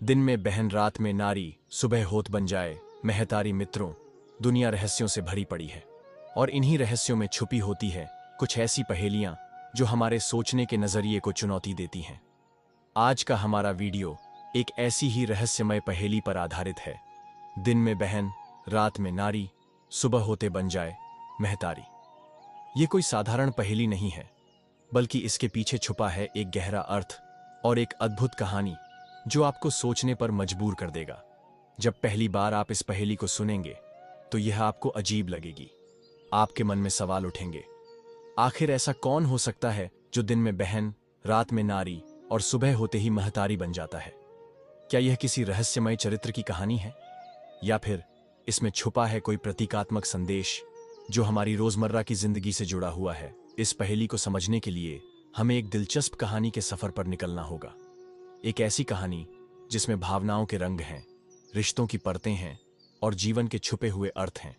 दिन में बहन, रात में नारी, सुबह होत बन जाए महतारी। मित्रों, दुनिया रहस्यों से भरी पड़ी है और इन्हीं रहस्यों में छुपी होती है कुछ ऐसी पहेलियां जो हमारे सोचने के नजरिए को चुनौती देती हैं। आज का हमारा वीडियो एक ऐसी ही रहस्यमय पहेली पर आधारित है। दिन में बहन, रात में नारी, सुबह होते बन जाए महतारी। ये कोई साधारण पहेली नहीं है, बल्कि इसके पीछे छुपा है एक गहरा अर्थ और एक अद्भुत कहानी जो आपको सोचने पर मजबूर कर देगा। जब पहली बार आप इस पहेली को सुनेंगे तो यह आपको अजीब लगेगी। आपके मन में सवाल उठेंगे, आखिर ऐसा कौन हो सकता है जो दिन में बहन, रात में नारी और सुबह होते ही महतारी बन जाता है? क्या यह किसी रहस्यमय चरित्र की कहानी है, या फिर इसमें छुपा है कोई प्रतीकात्मक संदेश जो हमारी रोजमर्रा की जिंदगी से जुड़ा हुआ है? इस पहेली को समझने के लिए हमें एक दिलचस्प कहानी के सफर पर निकलना होगा। एक ऐसी कहानी जिसमें भावनाओं के रंग हैं, रिश्तों की परतें हैं और जीवन के छुपे हुए अर्थ हैं।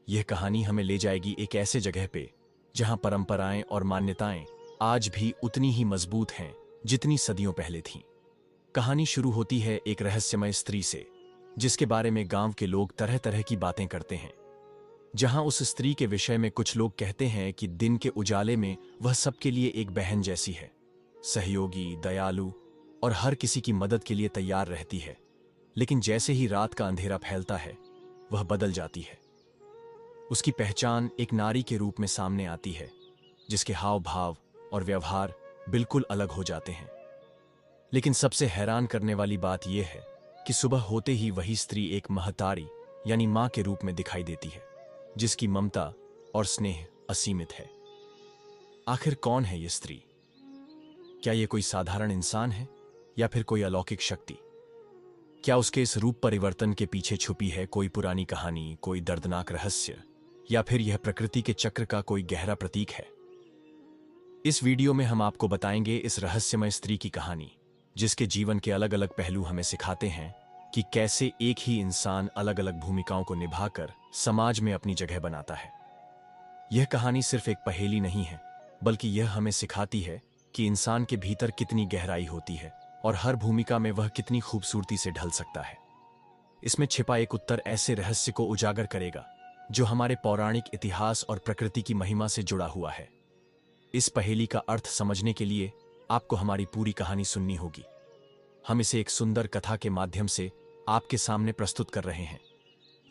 यह कहानी हमें ले जाएगी एक ऐसे जगह पे जहां परंपराएं और मान्यताएं आज भी उतनी ही मजबूत हैं जितनी सदियों पहले थीं। कहानी शुरू होती है एक रहस्यमय स्त्री से, जिसके बारे में गांव के लोग तरह तरह की बातें करते हैं। जहां उस स्त्री के विषय में कुछ लोग कहते हैं कि दिन के उजाले में वह सबके लिए एक बहन जैसी है, सहयोगी, दयालु और हर किसी की मदद के लिए तैयार रहती है। लेकिन जैसे ही रात का अंधेरा फैलता है, वह बदल जाती है। उसकी पहचान एक नारी के रूप में सामने आती है, जिसके हाव भाव और व्यवहार बिल्कुल अलग हो जाते हैं। लेकिन सबसे हैरान करने वाली बात यह है कि सुबह होते ही वही स्त्री एक महतारी यानी मां के रूप में दिखाई देती है, जिसकी ममता और स्नेह असीमित है। आखिर कौन है ये स्त्री? क्या यह कोई साधारण इंसान है या फिर कोई अलौकिक शक्ति? क्या उसके इस रूप परिवर्तन के पीछे छुपी है कोई पुरानी कहानी, कोई दर्दनाक रहस्य, या फिर यह प्रकृति के चक्र का कोई गहरा प्रतीक है? इस वीडियो में हम आपको बताएंगे इस रहस्यमय स्त्री की कहानी, जिसके जीवन के अलग अलग पहलू हमें सिखाते हैं कि कैसे एक ही इंसान अलग अलग भूमिकाओं को निभाकर समाज में अपनी जगह बनाता है। यह कहानी सिर्फ एक पहेली नहीं है, बल्कि यह हमें सिखाती है कि इंसान के भीतर कितनी गहराई होती है और हर भूमिका में वह कितनी खूबसूरती से ढल सकता है। इसमें छिपा एक उत्तर ऐसे रहस्य को उजागर करेगा जो हमारे पौराणिक इतिहास और प्रकृति की महिमा से जुड़ा हुआ है। इस पहेली का अर्थ समझने के लिए आपको हमारी पूरी कहानी सुननी होगी। हम इसे एक सुंदर कथा के माध्यम से आपके सामने प्रस्तुत कर रहे हैं।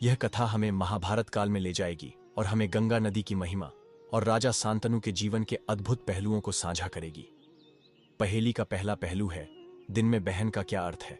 यह कथा हमें महाभारत काल में ले जाएगी और हमें गंगा नदी की महिमा और राजा शांतनु के जीवन के अद्भुत पहलुओं को साझा करेगी। पहेली का पहला पहलू है, दिन में बहन का क्या अर्थ है?